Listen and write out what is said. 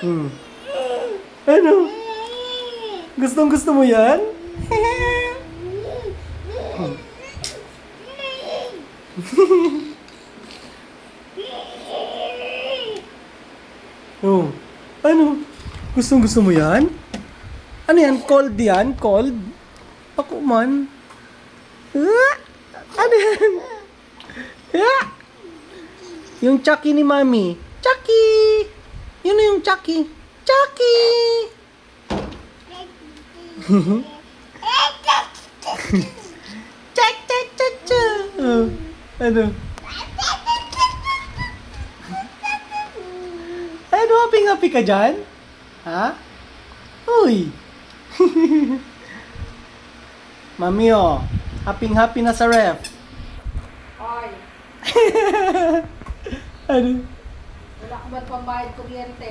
Hmm. Ano? Gustong gusto mo yan? Oh. Ano? Gustong gusto mo yan? Ano yan? Cold yan? Cold? Ako man. Ah! Ano yan? Ah! Yung Chucky ni Mami. Chucky! Yun na yung Chucky. Chucky! Chak, chak, chak, chak. Oh, ano? Ano, happy-happy ka dyan? Ha? Uy! Mami, oh. Happy-happy na sa ref. Oy, Ano? wala ka ba't pambayad kuryente?